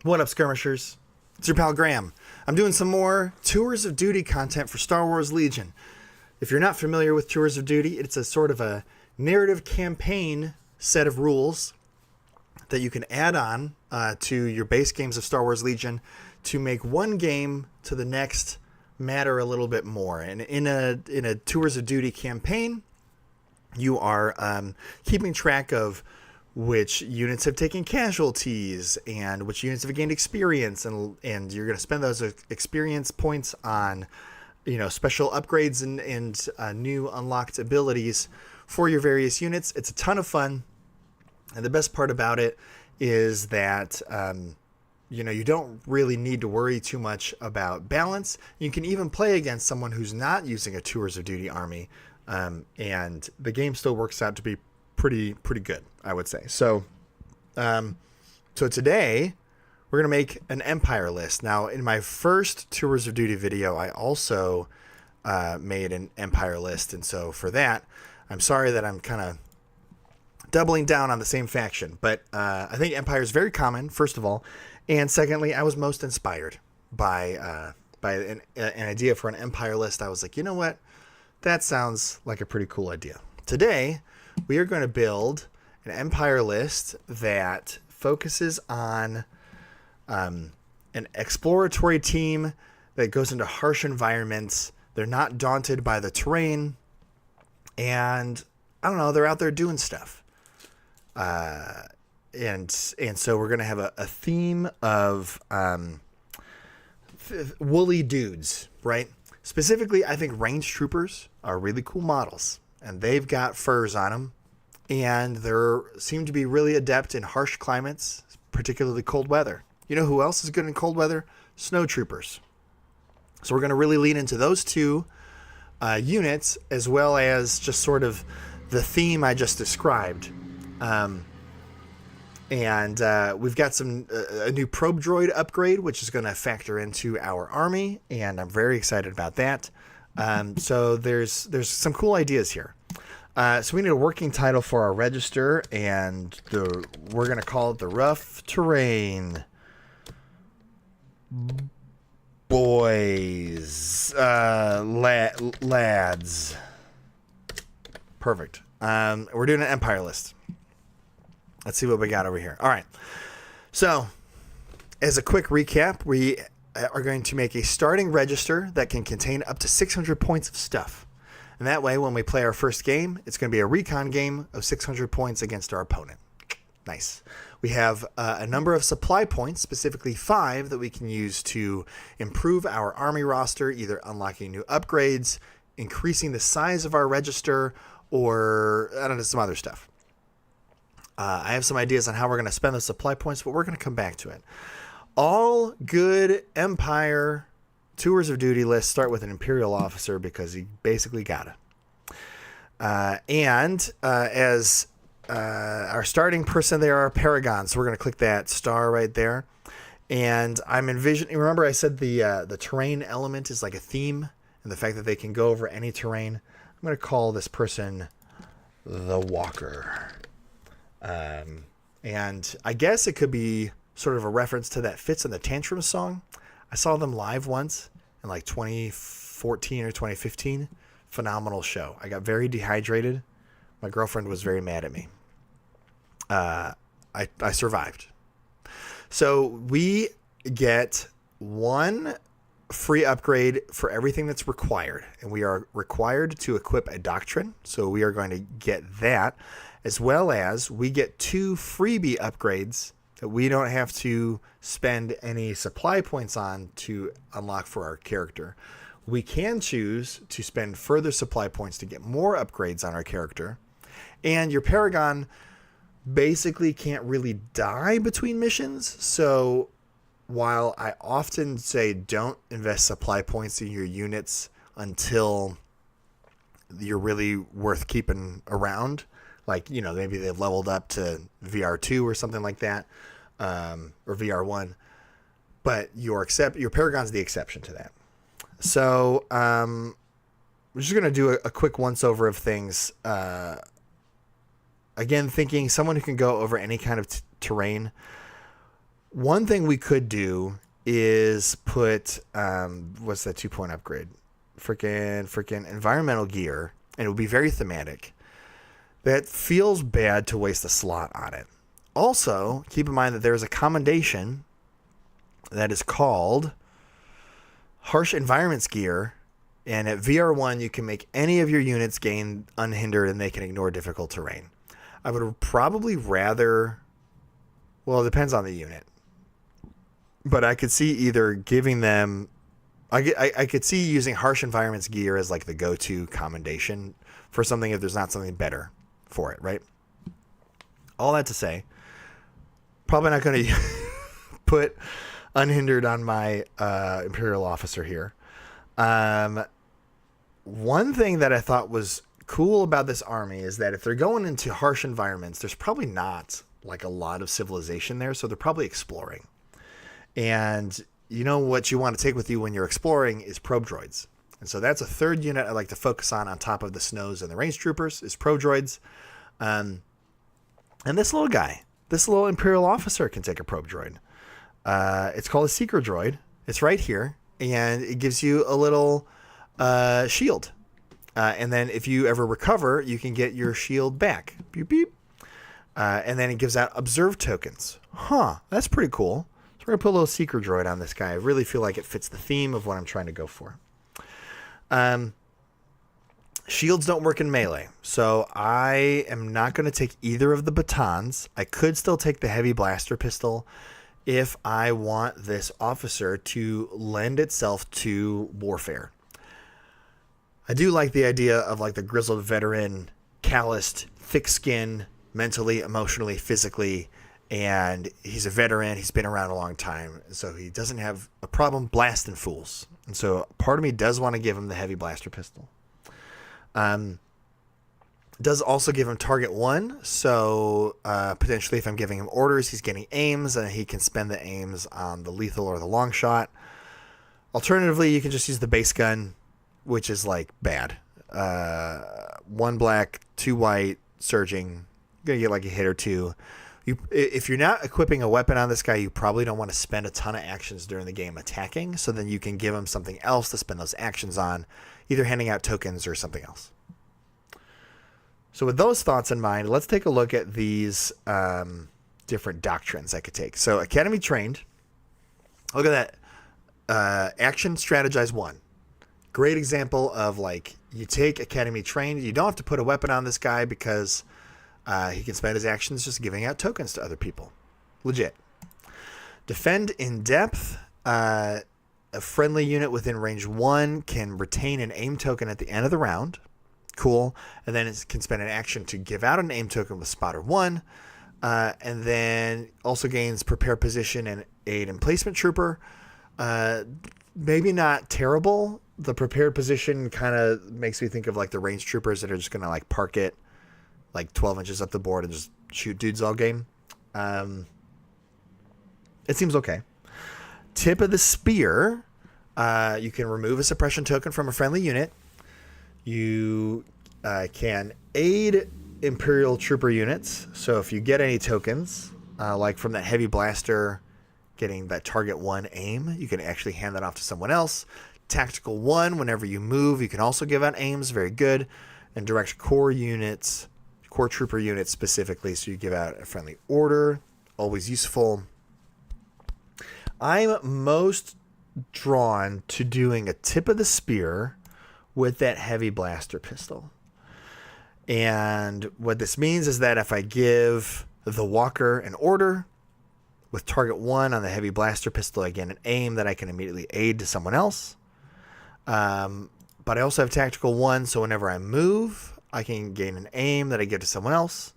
What up, skirmishers? It's your pal Graham. I'm doing some more Tours of Duty content for Star Wars Legion. If you're not familiar with Tours of Duty, it's a sort of a narrative campaign set of rules that you can add on to your base games of Star Wars Legion to make one game to the next matter a little bit more. And in a Tours of Duty campaign, you are keeping track of which units have taken casualties and which units have gained experience, and you're going to spend those experience points on, special upgrades and new unlocked abilities for your various units. It's a ton of fun, and the best part about it is that you don't really need to worry too much about balance. You can even play against someone who's not using a Tours of Duty army, and the game still works out to be pretty good, I would say. So today we're gonna make an Empire list. Now, in my first Tours of Duty video, I also made an Empire list, and so for that, I'm sorry that I'm kind of doubling down on the same faction. But I think Empire is very common, first of all, and secondly, I was most inspired by an idea for an Empire list. I was like, you know what, that sounds like a pretty cool idea. Today we are going to build an Empire list that focuses on an exploratory team that goes into harsh environments. They're not daunted by the terrain, and I don't know, they're out there doing stuff. And so we're going to have a theme of woolly dudes, right? Specifically, I think range troopers are really cool models, and they've got furs on them, and they seem to be really adept in harsh climates, particularly cold weather. You know who else is good in cold weather? Snowtroopers. So we're going to really lean into those two units, as well as just sort of the theme I just described. And we've got a new probe droid upgrade, which is going to factor into our army, and I'm very excited about that. So there's some cool ideas here. So we need a working title for our register, and we're going to call it the Rough Terrain Boys, lads. Perfect. We're doing an Empire list. Let's see what we got over here. All right. So as a quick recap, we are going to make a starting register that can contain up to 600 points of stuff. And that way, when we play our first game, it's going to be a recon game of 600 points against our opponent. Nice. We have a number of supply points, specifically 5, that we can use to improve our army roster, either unlocking new upgrades, increasing the size of our register, or I don't know, some other stuff. I have some ideas on how we're going to spend the supply points, but we're going to come back to it. All good Empire Tours of Duty lists start with an Imperial officer because he basically got it. And as our starting person, they are a Paragon. So we're going to click that star right there. And I'm envisioning, remember I said the terrain element is like a theme, and the fact that they can go over any terrain. I'm going to call this person the Walker. And I guess it could be sort of a reference to that Fits in the Tantrum song. I saw them live once in like 2014 or 2015. Phenomenal show. I got very dehydrated. My girlfriend was very mad at me. I survived. So we get one free upgrade for everything that's required. And we are required to equip a doctrine. So we are going to get that, as well as we get 2 freebie upgrades that we don't have to spend any supply points on to unlock for our character. We can choose to spend further supply points to get more upgrades on our character. And your Paragon basically can't really die between missions. So while I often say don't invest supply points in your units until you're really worth keeping around, like, maybe they've leveled up to VR2 or something like that, or VR1, but your Paragon's the exception to that. So we're just going to do a quick once-over of things. Again, thinking someone who can go over any kind of terrain. One thing we could do is put what's that 2-point upgrade? Freaking environmental gear, and it would be very thematic. That feels bad to waste a slot on it. Also, keep in mind that there's a commendation that is called harsh environments gear, and at VR1 you can make any of your units gain unhindered and they can ignore difficult terrain. I would probably rather, well, it depends on the unit, but I could see either giving them, I could see using harsh environments gear as like the go-to commendation for something if there's not something better for it, right? All that to say, probably not going to put unhindered on my Imperial officer here. One thing that I thought was cool about this army is that if they're going into harsh environments, there's probably not like a lot of civilization there, so they're probably exploring. And you know what you want to take with you when you're exploring is probe droids. And so that's a third unit I like to focus on top of the snows and the range troopers is probe droids. And this little guy, this little Imperial officer can take a probe droid. It's called a seeker droid. It's right here, and it gives you a little shield. And then if you ever recover, you can get your shield back. Beep, beep. And then it gives out observe tokens. Huh, that's pretty cool. So we're going to put a little seeker droid on this guy. I really feel like it fits the theme of what I'm trying to go for. Shields don't work in melee, so I am not going to take either of the batons. I could still take the heavy blaster pistol if I want this officer to lend itself to warfare. I do like the idea of like the grizzled veteran, calloused, thick skin, mentally, emotionally, physically, and he's a veteran. He's been around a long time, so he doesn't have a problem blasting fools. And so part of me does want to give him the heavy blaster pistol. Does also give him target 1, so potentially if I'm giving him orders, he's getting aims, and he can spend the aims on the lethal or the long shot. Alternatively, you can just use the base gun, which is like bad. 1 black, 2 white, surging. You're gonna get like a hit or 2. If you're not equipping a weapon on this guy, you probably don't want to spend a ton of actions during the game attacking, so then you can give him something else to spend those actions on, either handing out tokens or something else. So with those thoughts in mind, let's take a look at these different doctrines I could take. So Academy Trained, look at that. Action Strategize 1. Great example of like, you take Academy Trained, you don't have to put a weapon on this guy because he can spend his actions just giving out tokens to other people. Legit. Defend in Depth. A friendly unit within range 1 can retain an aim token at the end of the round. Cool. And then it can spend an action to give out an aim token with spotter 1. And then also gains prepare position and aid and placement trooper. Maybe not terrible. The prepared position kind of makes me think of like the range troopers that are just going to like park it like 12 inches up the board and just shoot dudes all game. It seems okay. Tip of the Spear. You can remove a suppression token from a friendly unit. You can aid Imperial Trooper units. So if you get any tokens, like from that heavy blaster, getting that target 1 aim, you can actually hand that off to someone else. Tactical 1, whenever you move, you can also give out aims. Very good. And direct core units, core trooper units specifically, so you give out a friendly order. Always useful. I'm most drawn to doing a Tip of the Spear with that heavy blaster pistol. And what this means is that if I give the walker an order with target 1 on the heavy blaster pistol, I get an aim that I can immediately aid to someone else. But I also have tactical 1, so whenever I move, I can gain an aim that I give to someone else.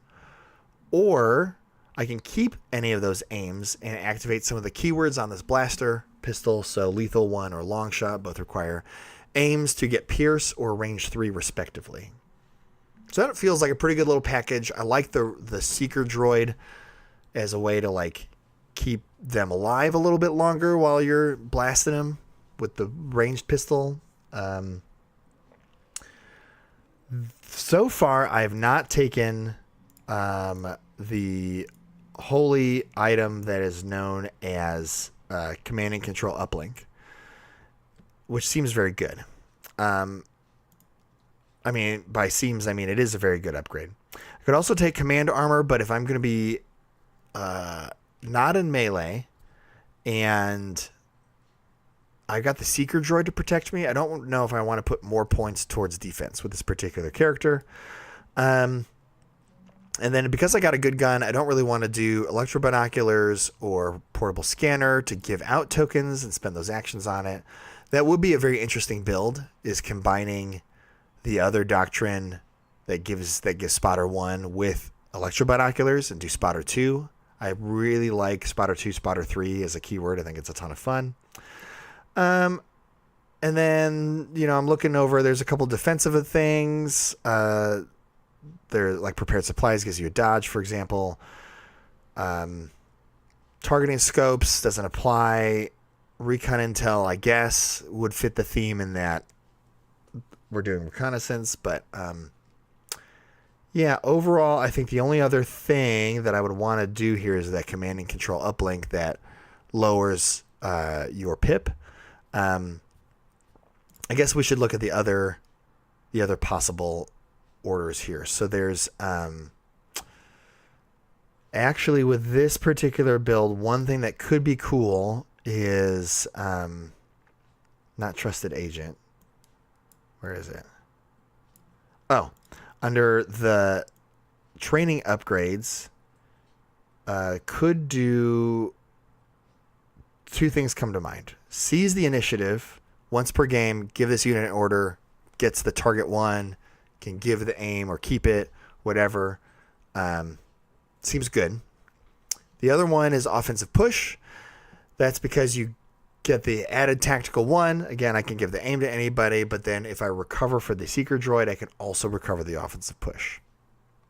Or I can keep any of those aims and activate some of the keywords on this blaster pistol. So lethal 1 or long shot both require aims to get pierce or range 3 respectively. So that feels like a pretty good little package. I like the seeker droid as a way to like keep them alive a little bit longer while you're blasting them with the ranged pistol. So far, I have not taken the holy item that is known as command and control uplink, which seems very good. I mean, by seems, I mean it is a very good upgrade. I could also take command armor, but if I'm going to be not in melee and I got the seeker droid to protect me, I don't know if I want to put more points towards defense with this particular character. And then because I got a good gun, I don't really want to do electro binoculars or portable scanner to give out tokens and spend those actions on it. That would be a very interesting build, is combining the other doctrine that gives spotter 1 with electro binoculars and do spotter 2. I really like spotter 2, spotter 3 as a keyword. I think it's a ton of fun. And then, I'm looking over, there's a couple defensive things. They're like prepared supplies gives you a dodge, for example. Targeting scopes doesn't apply. Recon intel, I guess, would fit the theme in that we're doing reconnaissance, but yeah, overall, I think the only other thing that I would want to do here is that command and control uplink that lowers your pip. I guess we should look at the other possible orders here. So there's actually, with this particular build, one thing that could be cool is not trusted agent. Where is it? Oh, under the training upgrades, could do two things come to mind. Seize the initiative once per game, give this unit an order, gets the target 1, can give the aim or keep it, whatever. Seems good. The other one is offensive push. That's because you get the added tactical 1. Again, I can give the aim to anybody, but then if I recover for the seeker droid, I can also recover the offensive push.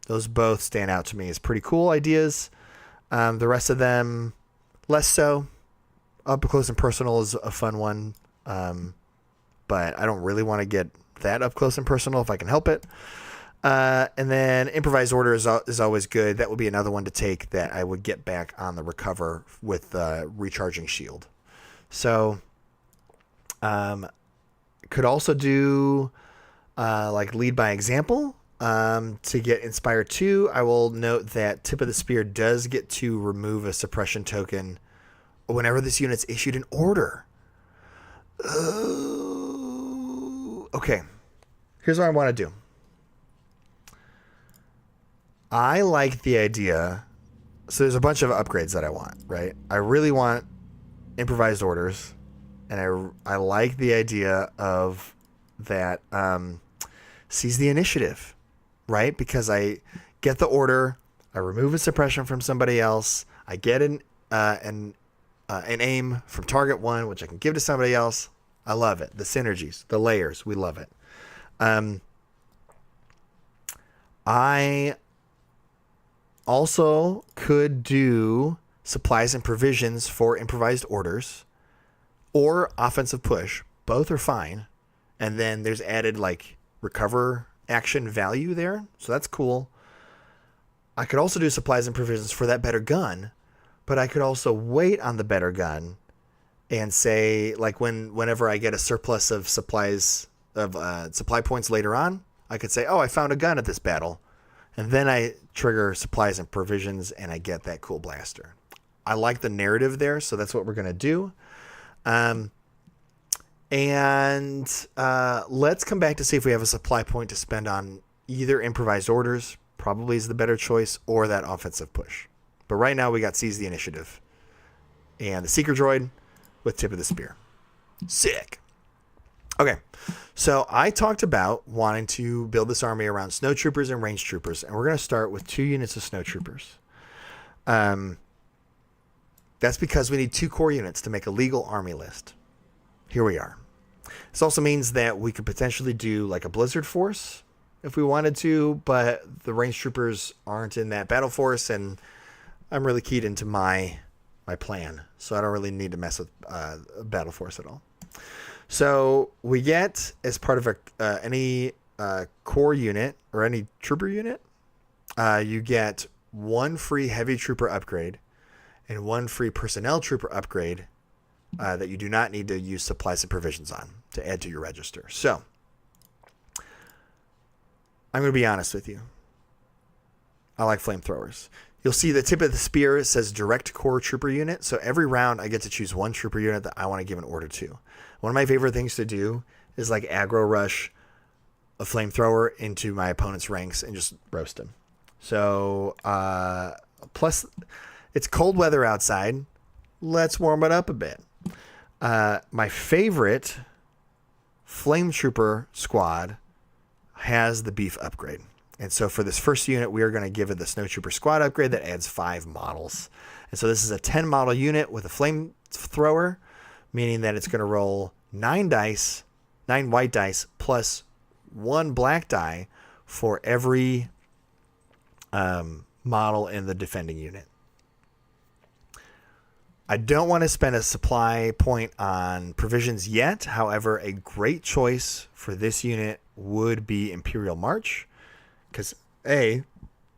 Those both stand out to me as pretty cool ideas. The rest of them, less so. Up close and personal is a fun one, but I don't really want to get that up close and personal if I can help it. And then improvised order is always good. That would be another one to take that I would get back on the recover with recharging shield. So could also do like lead by example to get Inspire 2. I will note that Tip of the Spear does get to remove a suppression token whenever this unit's issued an order. Okay, here's what I want to do. I like the idea. So there's a bunch of upgrades that I want, right? I really want improvised orders, and I like the idea of that seize the initiative, right? Because I get the order, I remove a suppression from somebody else, I get an aim from target 1, which I can give to somebody else. I love it. The synergies, the layers, we love it. I also could do supplies and provisions for improvised orders or offensive push. Both are fine. And then there's added like recover action value there. So that's cool. I could also do supplies and provisions for that better gun, but I could also wait on the better gun and say, like, whenever I get a surplus of supplies of supply points later on, I could say, oh, I found a gun at this battle. And then I trigger supplies and provisions and I get that cool blaster. I like the narrative there, so that's what we're going to do. Let's come back to see if we have a supply point to spend on either improvised orders, probably is the better choice, or that offensive push. But right now we got Seize the Initiative and the Seeker Droid with Tip of the Spear. Sick. Okay, so I talked about wanting to build this army around Snowtroopers and Range Troopers, and we're going to start with 2 units of Snowtroopers. That's because we need 2 core units to make a legal army list. Here we are. This also means that we could potentially do like a Blizzard Force if we wanted to, but the Range Troopers aren't in that battle force, and I'm really keyed into my plan, so I don't really need to mess with battle force at all. So we get, as part of any core unit or any trooper unit, you get one free heavy trooper upgrade and one free personnel trooper upgrade that you do not need to use supplies and provisions on to add to your register. So I'm going to be honest with you. I like flamethrowers. You'll see the tip of the spear says direct core trooper unit. So every round I get to choose one trooper unit that I want to give an order to. One of my favorite things to do is like aggro rush a flamethrower into my opponent's ranks and just roast them. So plus it's cold weather outside. Let's warm it up a bit. My favorite flame trooper squad has the beef upgrade. And so for this first unit, we are going to give it the Snowtrooper squad upgrade that adds 5 models. And so this is a 10 model unit with a flamethrower, meaning that it's going to roll 9 white dice plus 1 black die for every model in the defending unit. I don't want to spend a supply point on provisions yet. However, a great choice for this unit would be Imperial March. Because A,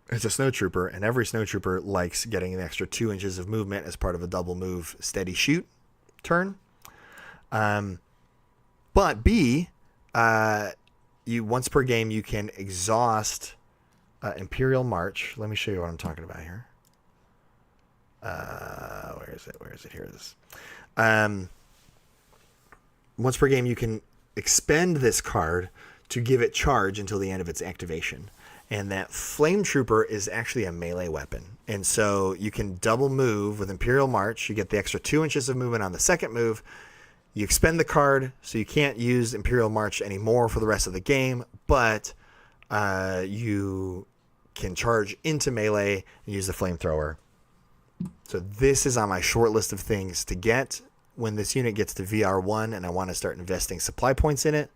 it's a snowtrooper, and every snowtrooper likes getting an extra 2 inches of movement as part of a double move steady shoot turn. But B, you once per game you can exhaust Imperial March. Let me show you what I'm talking about here. Where is it? Here it is. Once per game you can expend this card to give it charge until the end of its activation. And that Flame Trooper is actually a melee weapon. And so you can double move with Imperial March. You get the extra 2 inches of movement on the second move. You expend the card, so you can't use Imperial March anymore for the rest of the game. But you can charge into melee and use the Flamethrower. So this is on my short list of things to get when this unit gets to VR1 and I want to start investing supply points in it.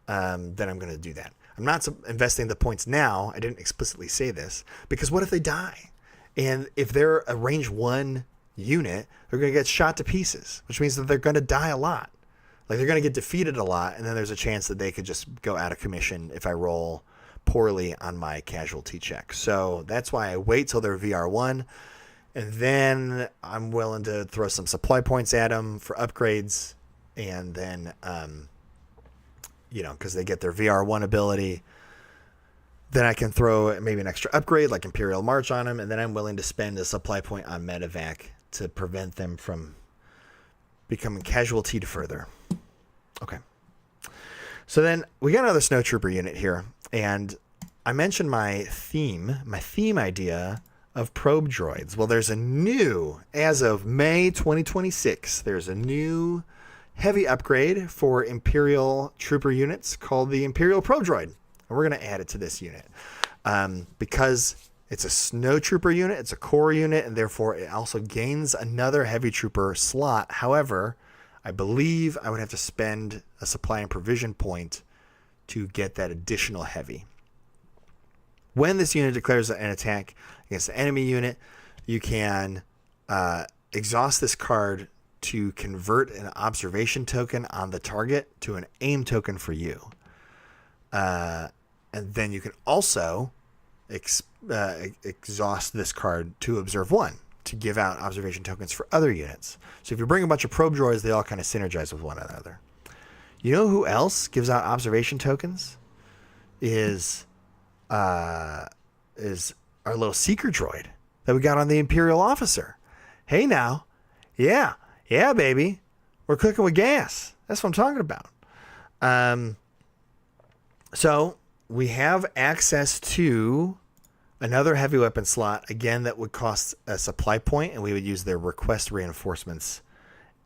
Then I'm going to do that. I'm not investing the points now. I didn't explicitly say this because what if they die? And if they're a range 1 unit, they're going to get shot to pieces, which means that they're going to die a lot. Like they're going to get defeated a lot. And then there's a chance that they could just go out of commission if I roll poorly on my casualty check. So that's why I wait till they're VR1. And then I'm willing to throw some supply points at them for upgrades. And then, because they get their VR1 ability, then I can throw maybe an extra upgrade like Imperial March on them. And then I'm willing to spend a supply point on medevac to prevent them from becoming casualty to further. Okay. So then we got another Snowtrooper unit here. And I mentioned my theme idea of probe droids. Well, there's a new, as of May 2026, there's a new heavy upgrade for Imperial Trooper units called the Imperial Probe Droid. And we're going to add it to this unit because it's a Snowtrooper unit, it's a core unit, and therefore it also gains another heavy trooper slot. However, I believe I would have to spend a supply and provision point to get that additional heavy. When this unit declares an attack against the enemy unit, you can exhaust this card to convert an observation token on the target to an aim token for you. And then you can also exhaust this card to observe 1 to give out observation tokens for other units. So if you bring a bunch of probe droids, they all kind of synergize with one another. You know who else gives out observation tokens? Is our little seeker droid that we got on the Imperial Officer. Hey now. Yeah, baby. We're cooking with gas. That's what I'm talking about. So we have access to another heavy weapon slot, again, that would cost a supply point, and we would use their request reinforcements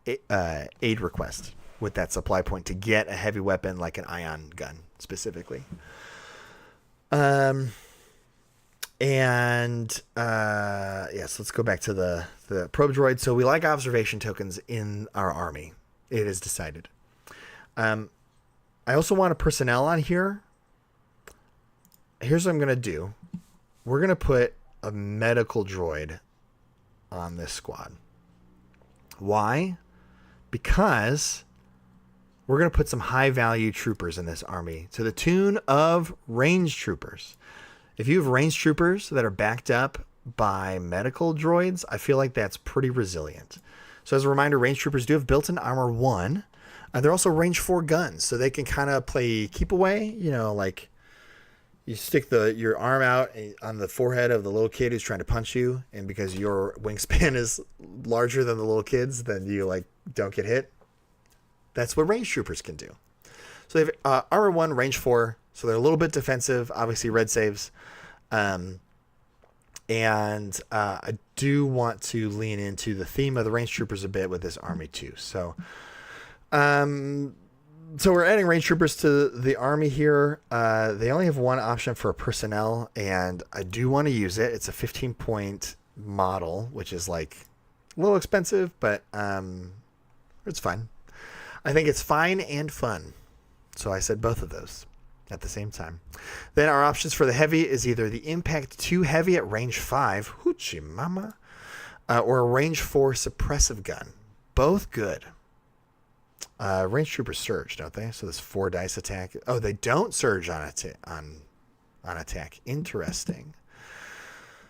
aid request with that supply point to get a heavy weapon like an ion gun specifically. So let's go back to the probe droid. So we like observation tokens in our army. It is decided. I also want a personnel on here. Here's what I'm going to do. We're going to put a medical droid on this squad. Why? Because we're going to put some high value troopers in this army to the tune of range troopers. If you have range troopers that are backed up by medical droids, I feel like that's pretty resilient. So as a reminder, range troopers do have built-in armor 1. They're also range 4 guns, so they can kind of play keep away. You know, like you stick your arm out on the forehead of the little kid who's trying to punch you, and because your wingspan is larger than the little kid's, then you like don't get hit. That's what range troopers can do. So they have armor 1, range 4, so they're a little bit defensive. Obviously, red saves. And I do want to lean into the theme of the range troopers a bit with this army too. So we're adding range troopers to the army here. They only have one option for personnel, and I do want to use it. It's a 15-point model, which is like a little expensive, but it's fine. I think it's fine and fun. So I said both of those at the same time. Then our options for the heavy is either the Impact 2 Heavy at range 5, hoochie mama, or a range 4 suppressive gun. Both good. Range troopers surge, don't they? So this 4 dice attack. Oh, they don't surge on attack. Interesting.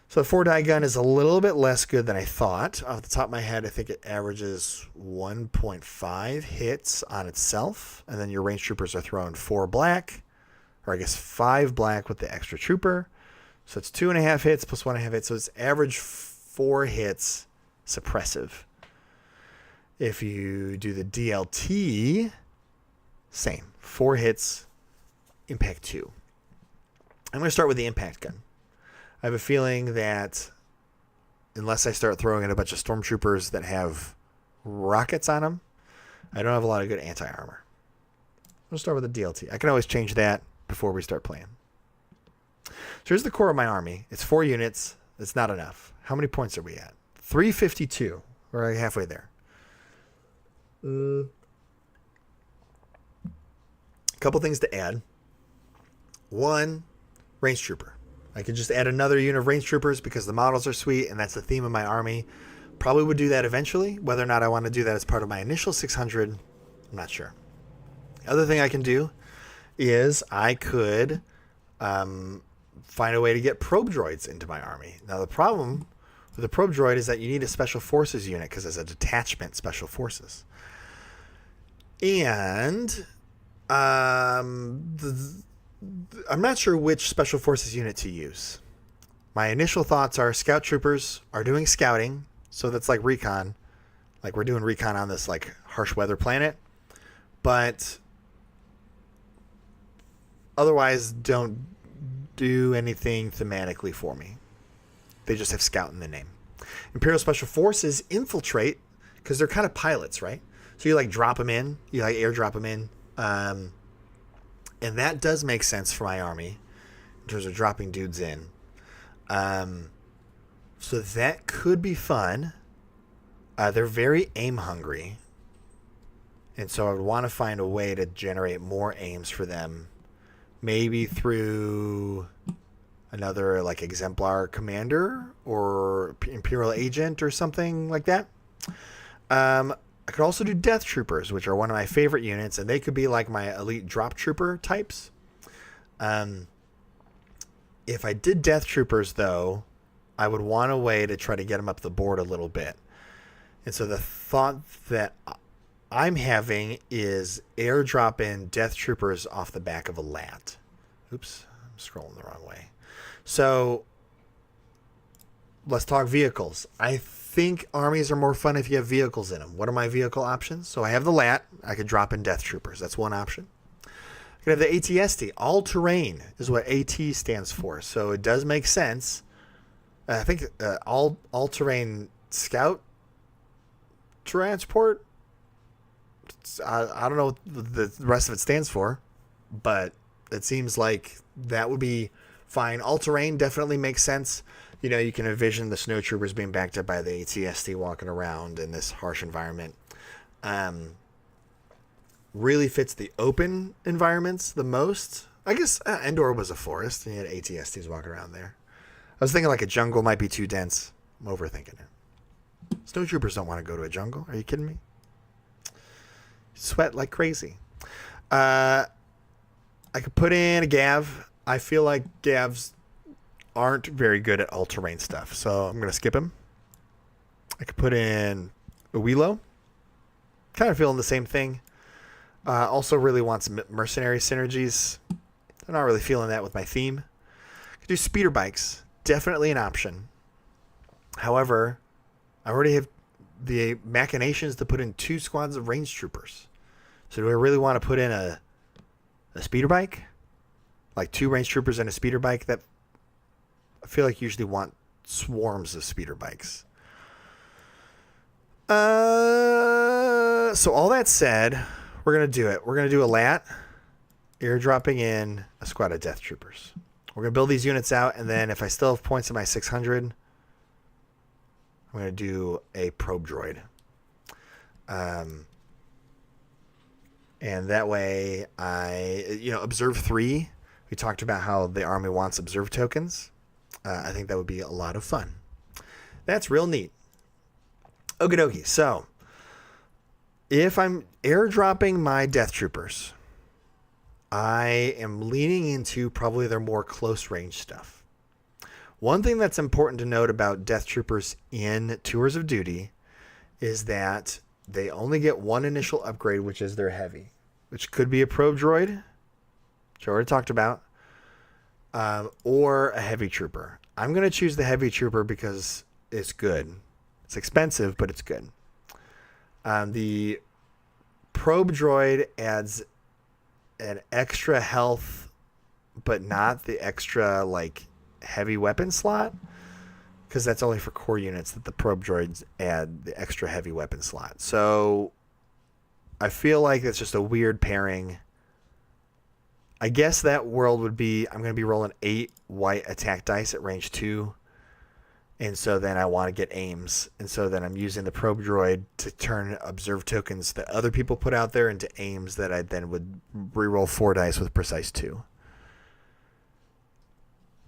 So the 4 die gun is a little bit less good than I thought. Off the top of my head, I think it averages 1.5 hits on itself. And then your range troopers are throwing 4 black, or I guess 5 black with the extra trooper. So it's 2.5 hits plus 1.5 hits. So it's average 4 hits suppressive. If you do the DLT, same. 4 hits, impact 2. I'm going to start with the impact gun. I have a feeling that unless I start throwing in a bunch of stormtroopers that have rockets on them, I don't have a lot of good anti-armor. I'll start with the DLT. I can always change that before we start playing. So here's the core of my army. It's 4 units. It's not enough. How many points are we at? 352. We're like halfway there. A couple things to add. 1, range trooper. I could just add another unit of range troopers because the models are sweet and that's the theme of my army. Probably would do that eventually. Whether or not I want to do that as part of my initial 600, I'm not sure. Other thing I can do is I could find a way to get probe droids into my army. Now the problem with a probe droid is that you need a special forces unit because it's a detachment special forces. And I'm not sure which special forces unit to use. My initial thoughts are scout troopers are doing scouting. So that's like recon. Like we're doing recon on this like harsh weather planet. But otherwise don't do anything thematically for me. They just have scout in the name. Imperial Special Forces infiltrate because they're kind of pilots, right? So you like drop them in. You like airdrop them in. And that does make sense for my army in terms of dropping dudes in. So that could be fun. They're very aim hungry. And so I would want to find a way to generate more aims for them. Maybe through another like exemplar commander or imperial agent or something like that. I could also do death troopers, which are one of my favorite units, and they could be like my elite drop trooper types. If I did death troopers, though, I would want a way to try to get them up the board a little bit. And so the thought that I'm having is airdrop in death troopers off the back of a lat. Oops, I'm scrolling the wrong way. So let's talk vehicles. I think armies are more fun if you have vehicles in them. What are my vehicle options? So I have the lat. I could drop in death troopers. That's one option. I could have the ATST. All-terrain is what AT stands for. So it does make sense. I think all-terrain scout transport. I don't know what the rest of it stands for, but it seems like that would be fine. All-terrain definitely makes sense. You know, you can envision the Snowtroopers being backed up by the ATST walking around in this harsh environment. Really fits the open environments the most. I guess Endor was a forest, and you had ATSTs walking around there. I was thinking like a jungle might be too dense. I'm overthinking it. Snowtroopers don't want to go to a jungle. Are you kidding me? Sweat like crazy. I could put in a Gav. I feel like Gavs aren't very good at all-terrain stuff. So I'm going to skip him. I could put in Uwilo. Kind of feeling the same thing. Also really want some mercenary synergies. I'm not really feeling that with my theme. Could do speeder bikes. Definitely an option. However, I already have the machinations to put in 2 squads of range troopers. So do I really want to put in a speeder bike? Like 2 range troopers and a speeder bike? That I feel like you usually want swarms of speeder bikes. So all that said, we're going to do it. We're going to do a LAT, airdropping in a squad of death troopers. We're going to build these units out, and then if I still have points in my 600, I'm going to do a probe droid. And that way observe 3. We talked about how the army wants observe tokens. I think that would be a lot of fun. That's real neat. Okie dokie. So, if I'm airdropping my death troopers, I am leaning into probably their more close range stuff. One thing that's important to note about death troopers in Tours of Duty is that they only get one initial upgrade, which is their heavy, which could be a probe droid, which I already talked about, or a heavy trooper. I'm going to choose the heavy trooper because it's good. It's expensive, but it's good. The probe droid adds an extra health, but not the extra heavy weapon slot, because that's only for core units that the probe droids add the extra heavy weapon slot. So I feel like it's just a weird pairing. I guess that world would be, I'm going to be rolling 8 white attack dice at range 2. And so then I want to get aims. And so then I'm using the probe droid to turn observe tokens that other people put out there into aims that I then would reroll 4 dice with precise 2.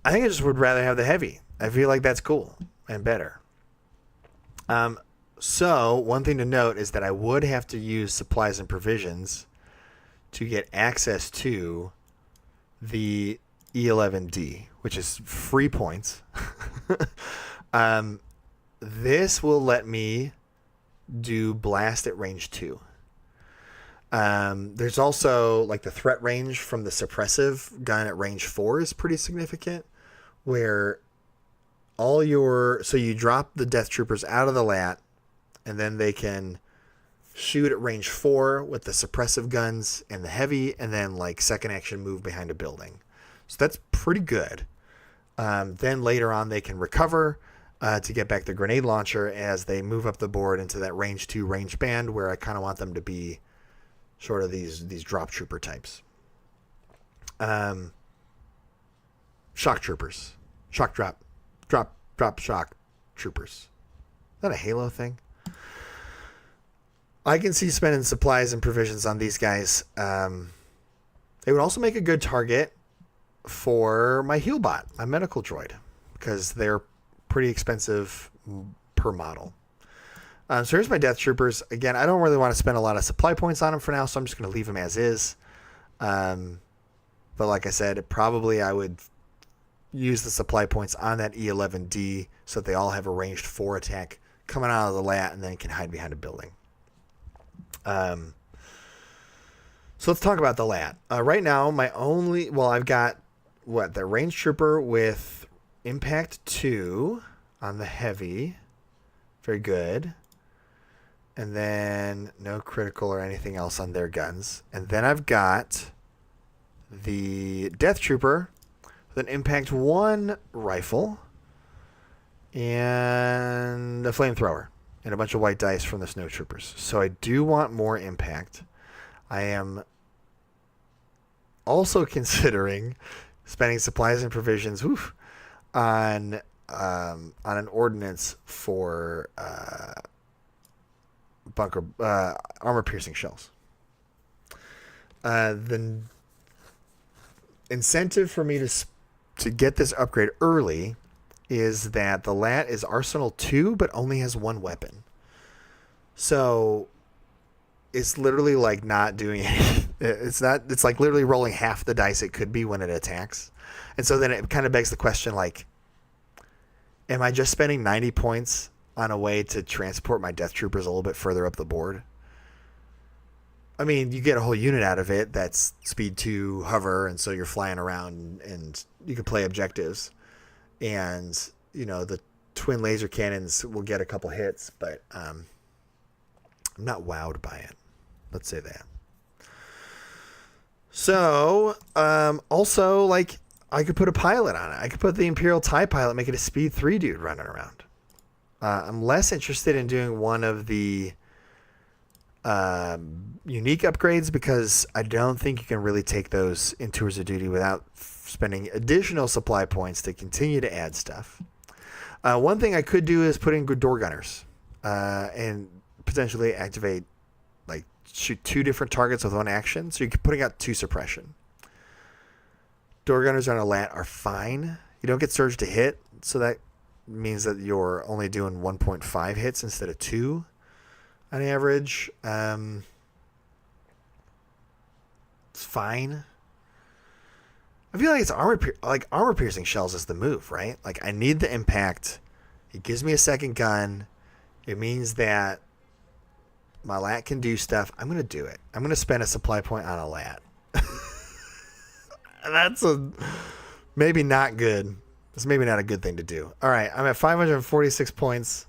I think I just would rather have the heavy. I feel like that's cool and better. So one thing to note is that I would have to use supplies and provisions to get access to the E11D, which is free points. This will let me do blast at range 2. There's also the threat range from the suppressive gun at range 4 is pretty significant, where so you drop the death troopers out of the LAT, and then they can shoot at range 4 with the suppressive guns and the heavy, and then second action move behind a building. So that's pretty good. Then later on they can recover to get back the grenade launcher as they move up the board into that range 2 range band, where I kind of want them to be sort of these drop trooper types. Shock troopers. Shock drop shock troopers. Is that a Halo thing? I can see spending supplies and provisions on these guys. They would also make a good target for my heal bot, my medical droid, because they're pretty expensive per model. So here's my death troopers. Again, I don't really want to spend a lot of supply points on them for now, so I'm just going to leave them as is. But like I said, probably I would use the supply points on that E11D so that they all have a ranged 4 attack coming out of the LAT and then can hide behind a building. So let's talk about the LAT. Right now, I've got the range trooper with impact 2 on the heavy. Very good. And then no critical or anything else on their guns. And then I've got the death trooper with an impact 1 rifle and a flamethrower and a bunch of white dice from the Snowtroopers. So I do want more impact. I am also considering spending supplies and provisions on an ordnance for armor piercing shells. The incentive for me to get this upgrade early is that the LAT is Arsenal 2 but only has 1 weapon. So it's literally not doing anything. It's literally rolling half the dice it could be when it attacks. And so then it kind of begs the question, am I just spending 90 points on a way to transport my Death Troopers a little bit further up the board? I mean, you get a whole unit out of it that's speed 2 hover, and so you're flying around and you can play objectives. And, you know, the twin laser cannons will get a couple hits, but I'm not wowed by it. Let's say that. So, also, like, I could put a pilot on it. I could put the Imperial TIE pilot, make it a speed 3 dude running around. I'm less interested in doing one of the unique upgrades because I don't think you can really take those in Tours of Duty without spending additional supply points to continue to add stuff. One thing I could do is put in good door gunners and potentially activate, like, shoot 2 different targets with 1 action. So you're putting out 2 suppression. Door gunners on a lat are fine. You don't get surge to hit, so that means that you're only doing 1.5 hits instead of 2 on average. It's fine. I feel like it's armor piercing shells is the move, right? Like, I need the impact. It gives me a second gun. It means that my lat can do stuff. I'm going to do it. I'm going to spend a supply point on a lat. That's maybe not good. It's maybe not a good thing to do. All right, I'm at 546 points.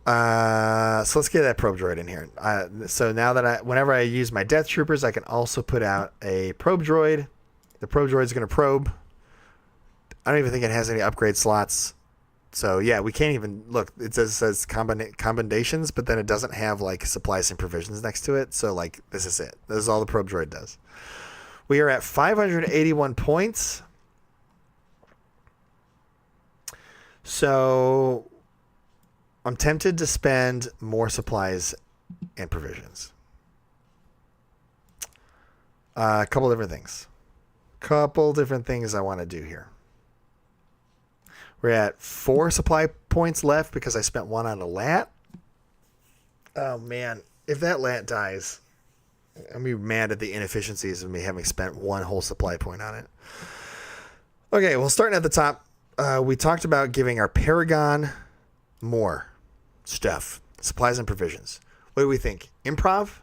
So let's get that probe droid in here. So now that whenever I use my Death Troopers, I can also put out a probe droid. The probe droid is going to probe. I don't even think it has any upgrade slots. So yeah, we can't even look. It says combinations, but then it doesn't have like supplies and provisions next to it. So like, this is it. This is all the probe droid does. We are at 581 points. So I'm tempted to spend more supplies and provisions. A couple different things. I want to do here. We're at 4 supply points left because I spent 1 on a lat. Oh man, if that lat dies, I'm going to be mad at the inefficiencies of me having spent 1 whole supply point on it. Okay, well, starting at the top, we talked about giving our Paragon more stuff, supplies and provisions. What do we think? Improv?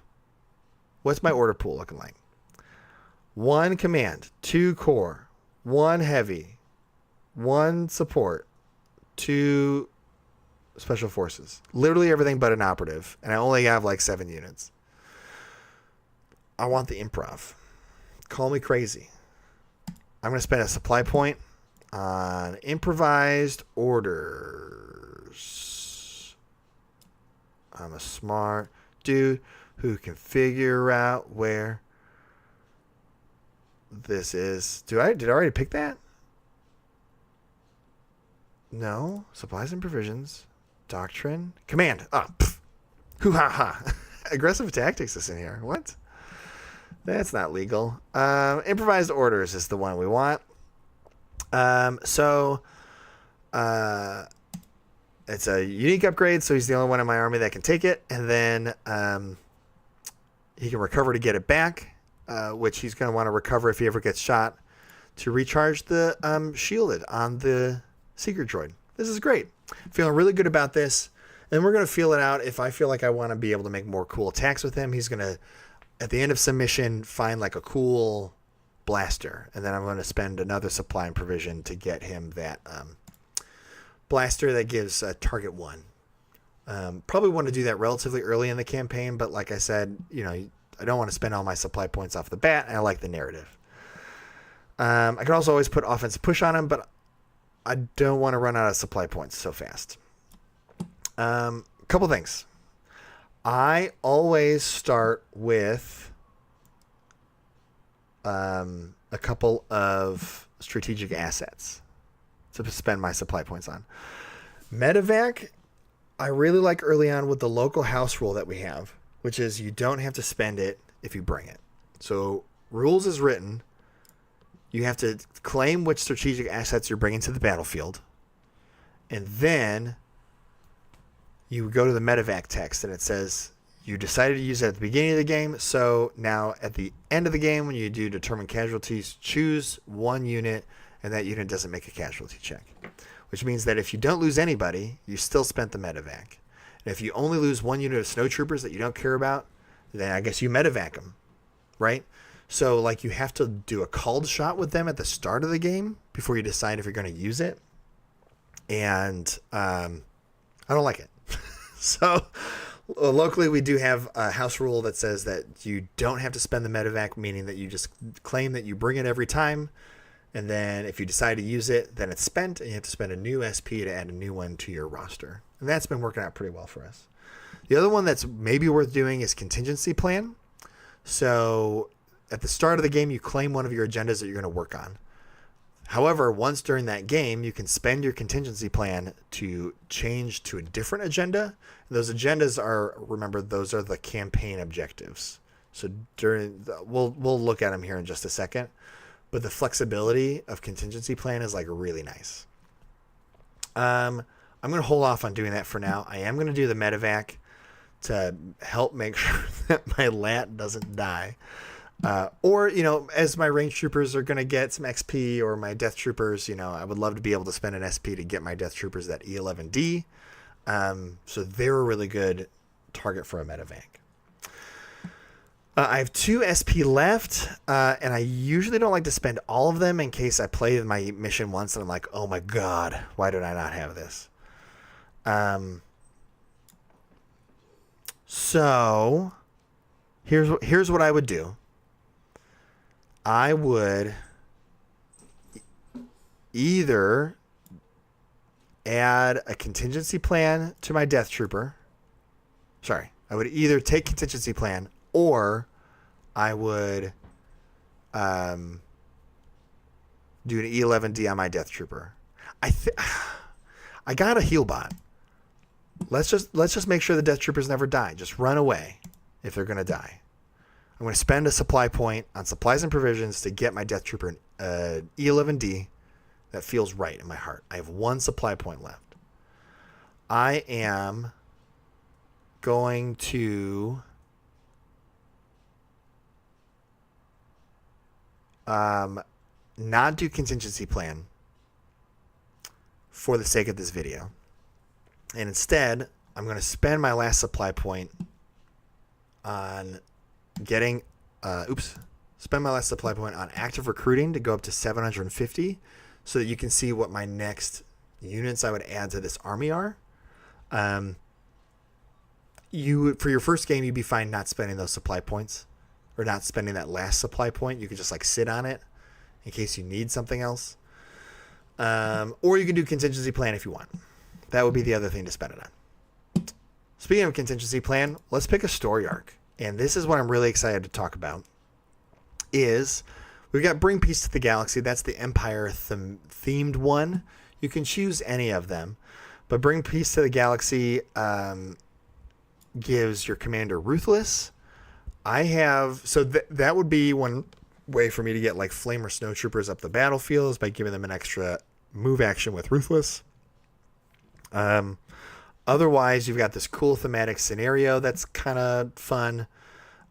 What's my order pool looking like? 1 command, 2 core, 1 heavy, 1 support, 2 special forces. Literally everything but an operative, and I only have like 7 units. I want the improv. Call me crazy. I'm going to spend a supply point on improvised orders. I'm a smart dude who can figure out where this is. Did I already pick that? No. Supplies and provisions. Doctrine. Command. Hoo ha ha. Aggressive tactics is in here. What? That's not legal. Improvised orders is the one we want. So it's a unique upgrade, so he's the only one in my army that can take it. And then he can recover to get it back, which he's going to want to recover if he ever gets shot, to recharge the shielded on the Seeker droid. This is great. Feeling really good about this. And we're going to feel it out. If I feel like I want to be able to make more cool attacks with him, he's going to, at the end of some mission, find like a cool blaster. And then I'm going to spend another supply and provision to get him that blaster that gives target 1. Probably want to do that relatively early in the campaign. But like I said, you know, I don't want to spend all my supply points off the bat. And I like the narrative. I can also always put offensive push on him, but I don't want to run out of supply points so fast. Couple things. I always start with a couple of strategic assets to spend my supply points on. Medevac, I really like early on with the local house rule that we have, which is you don't have to spend it if you bring it. So rules is written. You have to claim which strategic assets you're bringing to the battlefield. And then you go to the medevac text and it says you decided to use it at the beginning of the game. So now at the end of the game, when you do determine casualties, choose 1 unit and that unit doesn't make a casualty check. Which means that if you don't lose anybody, you still spent the medevac. And if you only lose one unit of Snowtroopers that you don't care about, then I guess you medevac them, right? So like you have to do a called shot with them at the start of the game before you decide if you're going to use it. And I don't like it. So locally we do have a house rule that says that you don't have to spend the medevac, meaning that you just claim that you bring it every time. And then if you decide to use it, then it's spent and you have to spend a new SP to add a new one to your roster. And that's been working out pretty well for us. The other one that's maybe worth doing is contingency plan. So at the start of the game, you claim one of your agendas that you're going to work on. However, once during that game, you can spend your contingency plan to change to a different agenda. And those agendas are, remember, those are the campaign objectives. So we'll look at them here in just a second. But the flexibility of contingency plan is like really nice. I'm going to hold off on doing that for now. I am going to do the medevac to help make sure that my LAT doesn't die. Or, as my range troopers are going to get some XP, or my death troopers, I would love to be able to spend an SP to get my death troopers that E11D. So they're a really good target for a medevac. I have 2 SP left, and I usually don't like to spend all of them in case I play my mission once and I'm like, oh my god, why did I not have this? So here's what I would do. I would either add a contingency plan to my death trooper. Sorry, I would either take contingency plan, or I would do an E11D on my death trooper. I got a heal bot. Let's just make sure the death troopers never die. Just run away if they're going to die. I'm going to spend a supply point on supplies and provisions to get my death trooper an E11D that feels right in my heart. I have 1 supply point left. I am going to not do contingency plan for the sake of this video. And instead, I'm going to spend my last supply point on getting, spend my last supply point on active recruiting to go up to 750 so that you can see what my next units I would add to this army are. For your first game, you'd be fine not spending those supply points, or not spending that last supply point. You could just like sit on it in case you need something else. Or you can do contingency plan if you want. That would be the other thing to spend it on. Speaking of contingency plan, let's pick a story arc. And this is what I'm really excited to talk about. Is we've got Bring Peace to the Galaxy. That's the Empire themed one. You can choose any of them. But Bring Peace to the Galaxy gives your commander Ruthless. That would be one way for me to get like Flamer Snowtroopers up the battlefield, is by giving them an extra move action with Ruthless. Otherwise, you've got this cool thematic scenario that's kind of fun.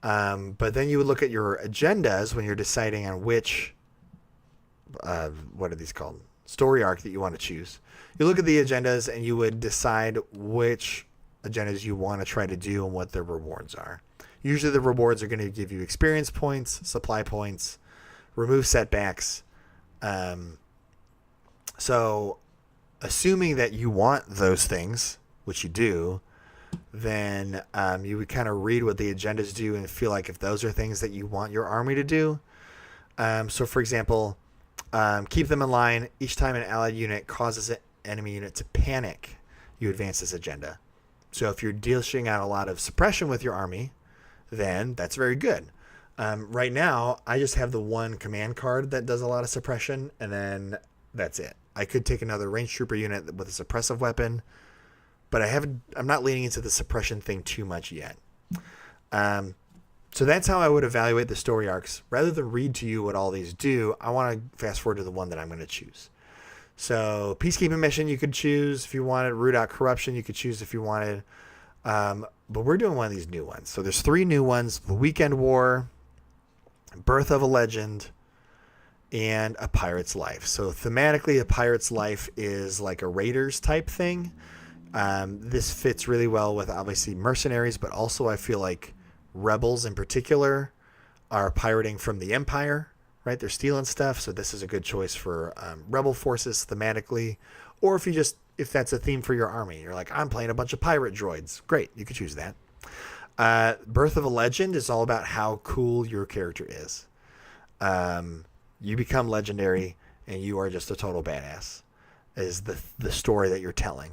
But then you would look at your agendas when you're deciding on which, what are these called? Story arc that you want to choose. You look at the agendas and you would decide which agendas you want to try to do and what their rewards are. Usually the rewards are going to give you experience points, supply points, remove setbacks. So assuming that you want those things, which you do, then you would kind of read what the agendas do and feel like if those are things that you want your army to do. So for example, keep them in line. Each time an allied unit causes an enemy unit to panic, you advance this agenda. So if you're dishing out a lot of suppression with your army, then that's very good. Right now, I just have the one command card that does a lot of suppression, and then that's it. I could take another range trooper unit with a suppressive weapon, but I'm not leaning into the suppression thing too much yet. So that's how I would evaluate the story arcs. Rather than read to you what all these do, I want to fast forward to the one that I'm going to choose. So peacekeeping mission you could choose if you wanted. Root out corruption you could choose if you wanted. But we're doing one of these new ones. So there's 3 new ones: the Weekend War, Birth of a Legend, and a pirate's life. So thematically, a pirate's life is like a raiders type thing. This fits really well with obviously mercenaries, but also I feel like rebels in particular are pirating from the Empire, right? They're stealing stuff. So this is a good choice for rebel forces thematically. Or if that's a theme for your army, you're like, I'm playing a bunch of pirate droids. Great. You could choose that. Birth of a Legend is all about how cool your character is. You become legendary and you are just a total badass is the story that you're telling.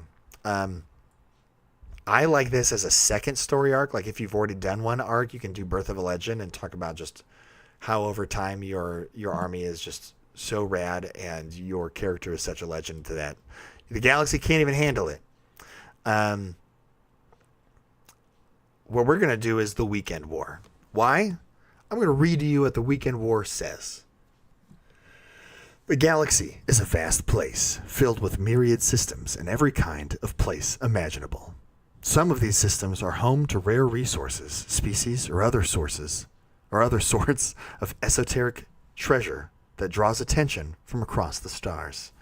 I like this as a second story arc. Like if you've already done one arc, you can do Birth of a Legend and talk about just how over time your army is just so rad and your character is such a legend to that. The galaxy can't even handle it. What we're going to do is the Weekend War. Why? I'm going to read to you what the Weekend War says. The galaxy is a vast place filled with myriad systems and every kind of place imaginable. Some of these systems are home to rare resources, species, or other sorts of esoteric treasure that draws attention from across the stars.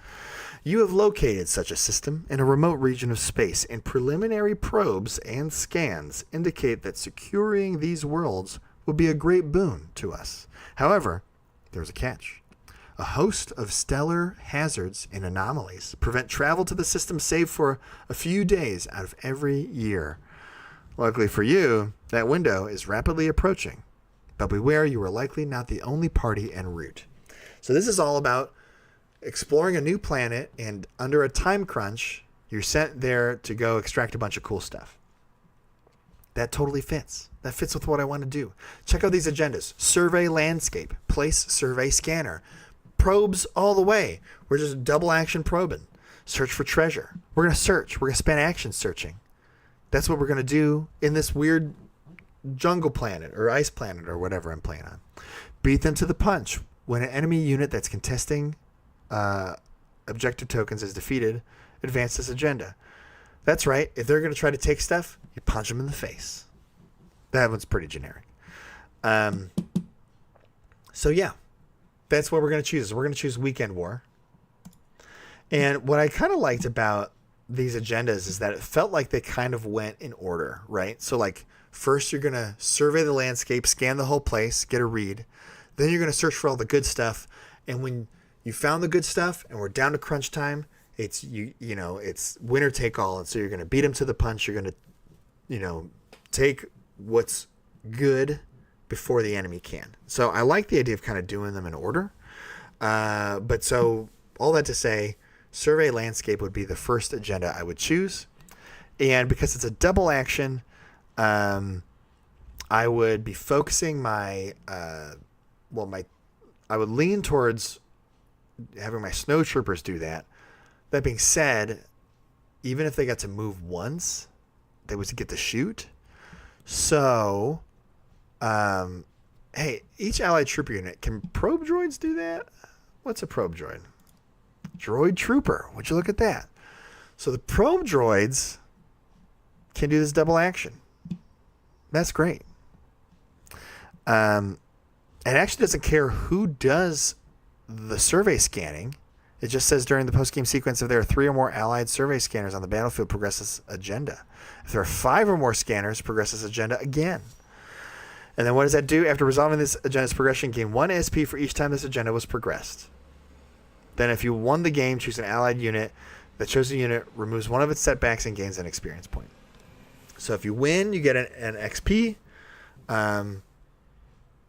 You have located such a system in a remote region of space, and preliminary probes and scans indicate that securing these worlds would be a great boon to us. However, there's a catch. A host of stellar hazards and anomalies prevent travel to the system save for a few days out of every year. Luckily for you, that window is rapidly approaching, but beware, you are likely not the only party en route. So this is all about exploring a new planet, and under a time crunch, you're sent there to go extract a bunch of cool stuff. That totally fits. That fits with what I want to do. Check out these agendas. Survey landscape. Place survey scanner. Probes all the way. We're just double action probing. Search for treasure. We're going to search. We're going to spend action searching. That's what we're going to do in this weird jungle planet or ice planet or whatever I'm playing on. Beat them to the punch. When an enemy unit that's contesting objective tokens is defeated, advance this agenda. That's right. If they're going to try to take stuff, you punch them in the face. That one's pretty generic. So yeah, that's what we're going to choose. We're going to choose Weekend War. And what I kind of liked about these agendas is that it felt like they kind of went in order, right? So like first you're going to survey the landscape, scan the whole place, get a read. Then you're going to search for all the good stuff. And when you found the good stuff and we're down to crunch time, it's it's winner take all. And so you're going to beat them to the punch. You're going to, take what's good before the enemy can. So I like the idea of kind of doing them in order. But so all that to say, survey landscape would be the first agenda I would choose. And because it's a double action, I would be focusing I would lean towards having my Snowtroopers do that. That being said, even if they got to move once, they would get to shoot. So, hey, each allied trooper unit, can probe droids do that? What's a probe droid? Droid trooper. Would you look at that? So the probe droids can do this double action. That's great. It actually doesn't care who does the survey scanning. It just says during the post-game sequence, if there are 3 or more allied survey scanners on the battlefield, progress this agenda. If there are 5 or more scanners, progress this agenda again. And then what does that do? After resolving this agenda's progression, gain 1 SP for each time this agenda was progressed. Then if you won the game, choose an allied unit. The chosen unit removes one of its setbacks and gains an experience point. So if you win, you get an XP.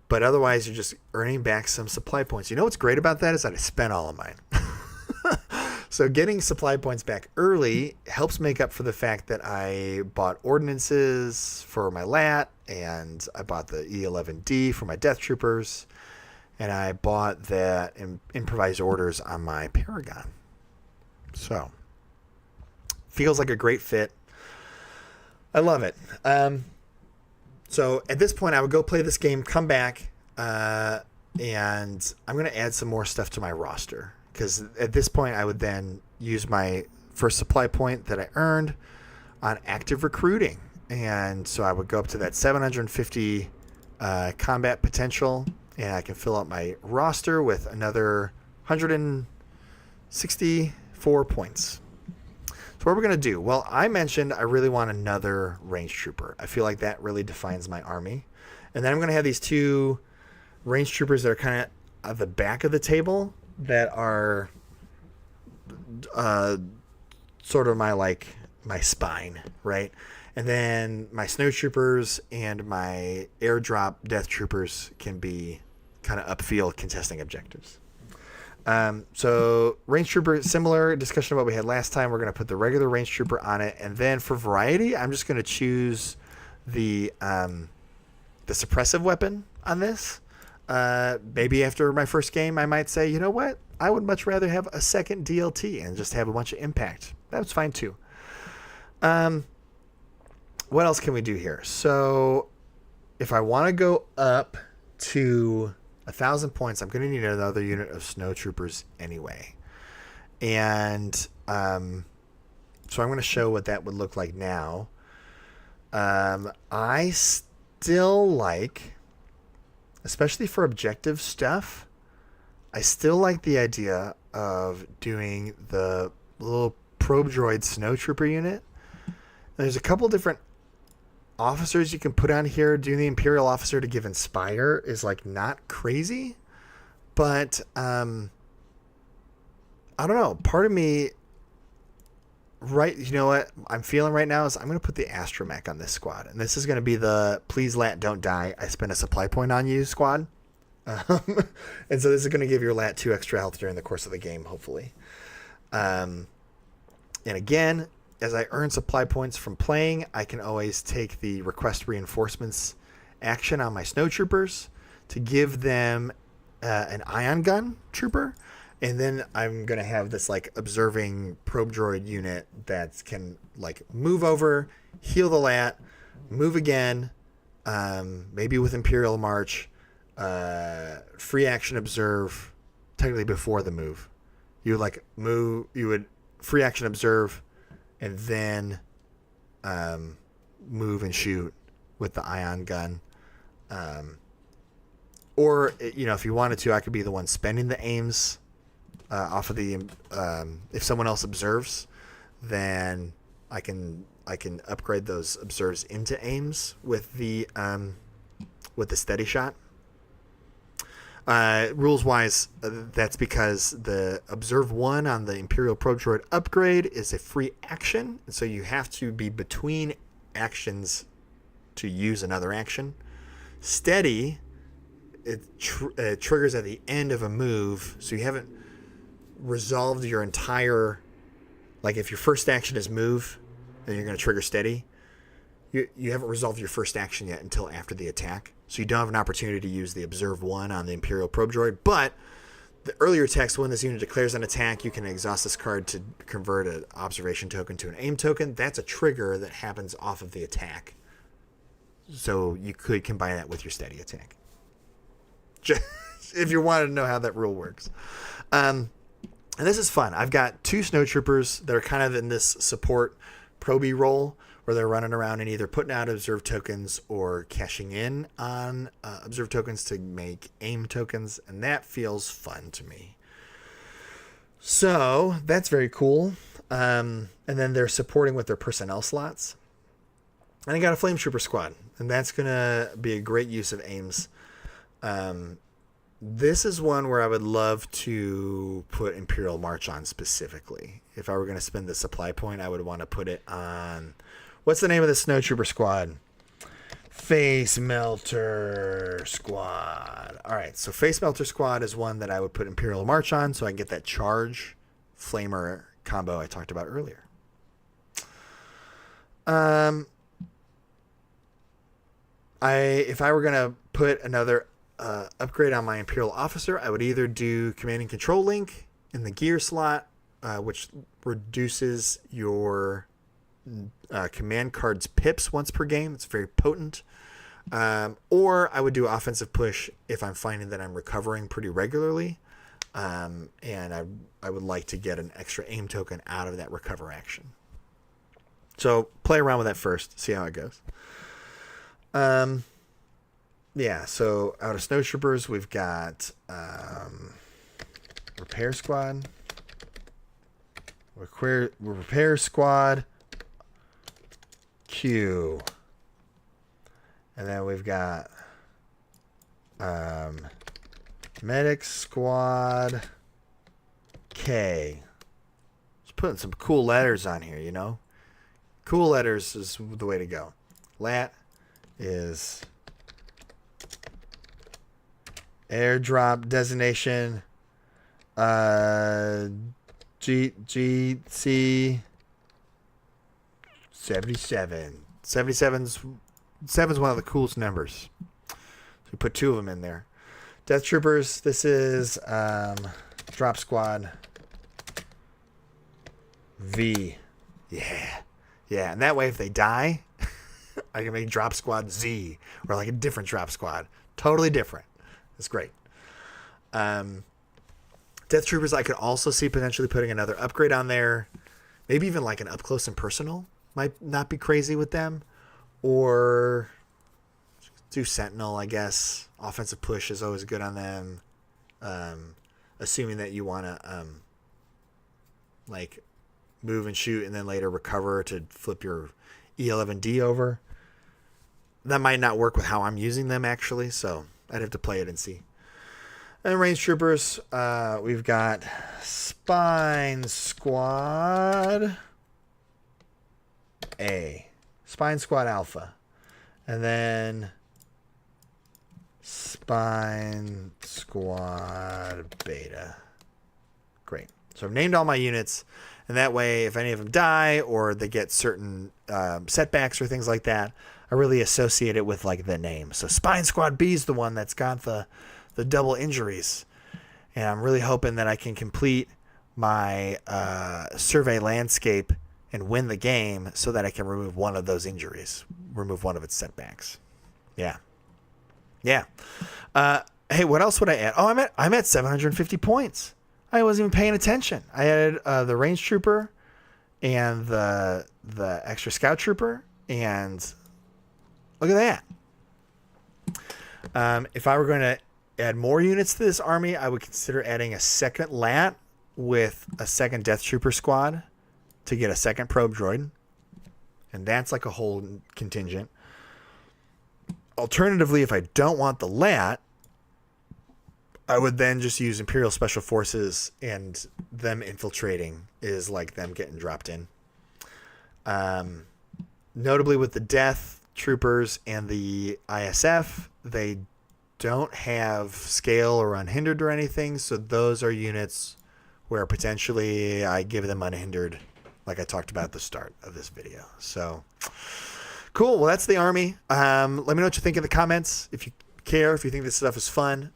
But otherwise, you're just earning back some supply points. You know what's great about that is that I spent all of mine. So getting supply points back early helps make up for the fact that I bought ordnances for my LAT, and I bought the E11D for my Death Troopers, and I bought that improvised orders on my Paragon. So, feels like a great fit. I love it. So at this point, I would go play this game, come back, and I'm going to add some more stuff to my roster. Because at this point, I would then use my first supply point that I earned on active recruiting. And so I would go up to that 750 combat potential. and I can fill out my roster with another 164 points. So what we're going to do? Well, I mentioned I really want another range trooper. I feel like that really defines my army. And then I'm going to have these 2 range troopers that are kind of at the back of the table that are sort of my spine, right? And then my snowtroopers and my airdrop death troopers can be kind of upfield contesting objectives. So range trooper, similar discussion to what we had last time. We're going to put the regular range trooper on it, and then for variety, I'm just going to choose the suppressive weapon on this. Maybe after my first game, I might say, you know what? I would much rather have a second DLT and just have a bunch of impact. That's fine too. What else can we do here? So if I want to go up to 1,000 points, I'm going to need another unit of snowtroopers anyway. And so I'm going to show what that would look like now. I still like, especially for objective stuff, I still like the idea of doing the little probe droid snowtrooper unit. There's a couple different officers you can put on here. Doing the Imperial officer to give Inspire is like not crazy, but I don't know. Part of me, right? You know what I'm feeling right now is I'm going to put the Astromech on this squad, and this is going to be the please lat don't die. I spent a supply point on you squad, and so this is going to give your lat 2 extra health during the course of the game, hopefully. And again, as I earn supply points from playing, I can always take the request reinforcements action on my snowtroopers to give them an ion gun trooper. And then I'm going to have this like observing probe droid unit that can like move over, heal the lat, move again, maybe with Imperial March, free action observe, technically before the move. You would like move, you would free action observe, and then move and shoot with the ion gun. Or, you know, if you wanted to, I could be the one spending the aims off of the if someone else observes, then I can upgrade those observes into aims with the steady shot. Rules wise, that's because the observe 1 on the Imperial Probe Droid upgrade is a free action, and so you have to be between actions to use another action. Steady, it triggers at the end of a move, so you haven't resolved your entire, like if your first action is move, then you're going to trigger steady. You haven't resolved your first action yet until after the attack, so you don't have an opportunity to use the observe 1 on the Imperial Probe Droid. But the earlier text, when this unit declares an attack, you can exhaust this card to convert an observation token to an aim token. That's a trigger that happens off of the attack, so you could combine that with your steady attack. Just if you wanted to know how that rule works. And this is fun. I've got 2 snowtroopers that are kind of in this support proby role, where they're running around and either putting out observe tokens or cashing in on observe tokens to make aim tokens, and that feels fun to me. So that's very cool. And then they're supporting with their personnel slots. And I got a Flame Trooper squad, and that's going to be a great use of aims. This is one where I would love to put Imperial March on specifically. If I were going to spend the supply point, I would want to put it on... What's the name of the Snowtrooper squad? Face Melter Squad. All right, so Face Melter Squad is one that I would put Imperial March on, so I can get that charge flamer combo I talked about earlier. If I were going to put another upgrade on my Imperial Officer, I would either do Command and Control Link in the gear slot, which reduces your command card's pips once per game. It's very potent. Or I would do offensive push if I'm finding that I'm recovering pretty regularly, and I would like to get an extra aim token out of that recover action. So play around with that first, see how it goes. Yeah, so out of Snowtroopers, we've got Repair Squad. Repair Squad Q. And then we've got Medic Squad K. Just putting some cool letters on here, you know? Cool letters is the way to go. LAT is airdrop designation GC 77. 7's one of the coolest numbers. So we put 2 of them in there. Death Troopers, this is Drop Squad V. Yeah. And that way if they die, I can make Drop Squad Z, or like a different Drop Squad. Totally different. It's great. Death Troopers, I could also see potentially putting another upgrade on there. Maybe even like an up close and personal. Might not be crazy with them. Or do Sentinel, I guess. Offensive push is always good on them. Assuming that you want to like move and shoot and then later recover to flip your E11D over. That might not work with how I'm using them actually, so I'd have to play it and see. And range troopers, we've got Spine Squad A, Spine Squad Alpha, and then Spine Squad Beta. Great. So I've named all my units, and that way if any of them die or they get certain setbacks or things like that, I really associate it with like the name. So Spine Squad B is the one that's got the double injuries, and I'm really hoping that I can complete my survey landscape and win the game so that I can remove one of those injuries, remove one of its setbacks. Yeah. Hey, what else would I add? Oh, I'm at 750 points. I wasn't even paying attention. I added the range trooper and the extra scout trooper, and look at that. If I were going to add more units to this army, I would consider adding a second LAT with a second Death Trooper squad to get a second probe droid. And that's like a whole contingent. Alternatively, if I don't want the LAT, I would then just use Imperial Special Forces, and them infiltrating is like them getting dropped in. Notably with the Death Troopers and the ISF, they don't have scale or unhindered or anything, so those are units where potentially I give them unhindered, like I talked about at the start of this video. So cool. Well, that's the army. Let me know what you think in the comments. If you care, if you think this stuff is fun.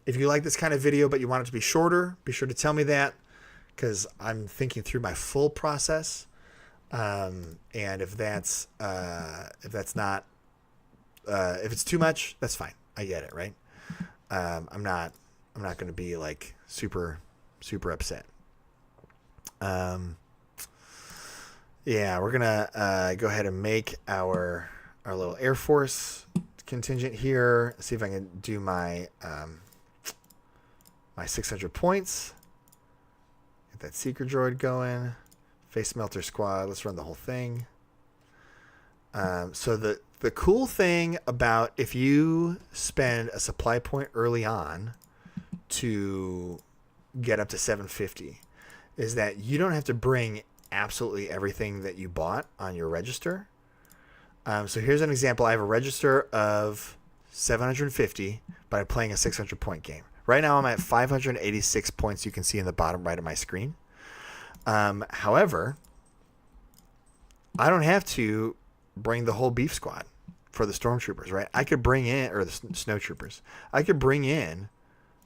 If you like this kind of video but you want it to be shorter, be sure to tell me that, because I'm thinking through my full process. And if that's not, if it's too much, that's fine. I get it, right? I'm not going to be like super upset. Yeah, we're gonna go ahead and make our little Air Force contingent here. See if I can do my my 600 points. Get that Seeker droid going. Face Melter squad. Let's run the whole thing. So the cool thing about if you spend a supply point early on to get up to 750 is that you don't have to bring absolutely everything that you bought on your register. So here's an example. I have a register of 750, but I'm playing a 600 point game. Right now I'm at 586 points. You can see in the bottom right of my screen. However, I don't have to bring the whole beef squad for the stormtroopers, right? I could bring in, or the snowtroopers. I could bring in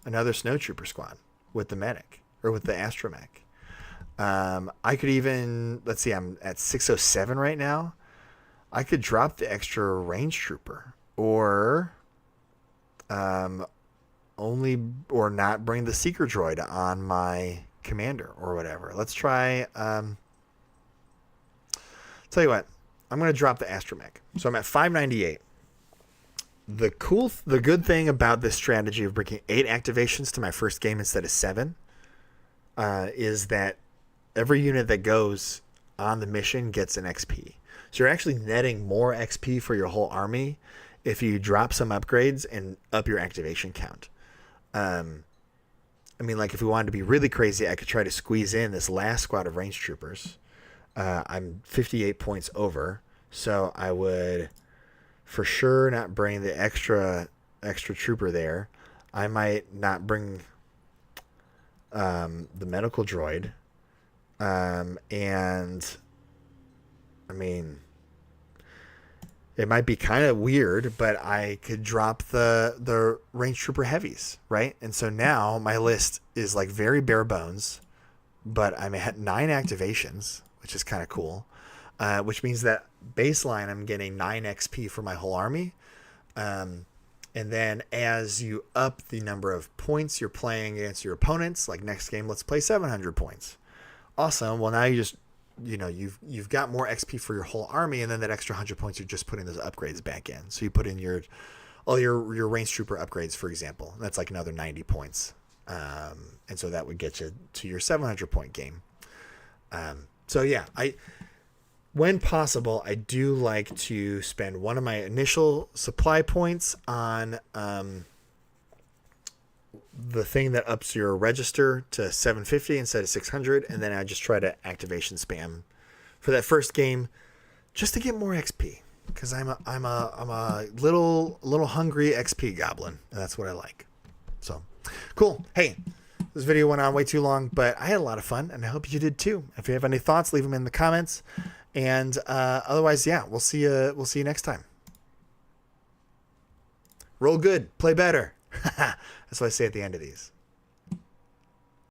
another snowtrooper squad with the medic or with the astromech. I could even, let's see, I'm at 607 right now. I could drop the extra range trooper, or only, or not bring the seeker droid on my commander or whatever. Let's try, tell you what, I'm going to drop the astromech. So I'm at 598. the good thing about this strategy of bringing 8 activations to my first game instead of 7 is that every unit that goes on the mission gets an XP. So you're actually netting more XP for your whole army if you drop some upgrades and up your activation count. I mean, like, if we wanted to be really crazy, I could try to squeeze in this last squad of range troopers. I'm 58 points over, so I would for sure not bring the extra trooper there. I might not bring the medical droid. And I mean, it might be kind of weird, but I could drop the range trooper heavies, right? And so now my list is like very bare bones, but I'm at 9 activations, which is kind of cool. Which means that baseline I'm getting 9 XP for my whole army. And then as you up the number of points you're playing against your opponents, like next game, let's play 700 points. Awesome. Well, now you just, you've got more XP for your whole army, and then that extra 100 points, you're just putting those upgrades back in. So you put in all your range trooper upgrades, for example. That's like another 90 points. And so that would get you to your 700 point game. So yeah, when possible, I do like to spend one of my initial supply points on the thing that ups your register to 750 instead of 600, and then I just try to activation spam for that first game just to get more XP, because I'm a little hungry XP goblin, and that's what I like. So cool. Hey, this video went on way too long, but I had a lot of fun, and I hope you did too. If you have any thoughts, leave them in the comments. And otherwise, yeah, we'll see you next time. Roll good, play better. That's what I say at the end of these.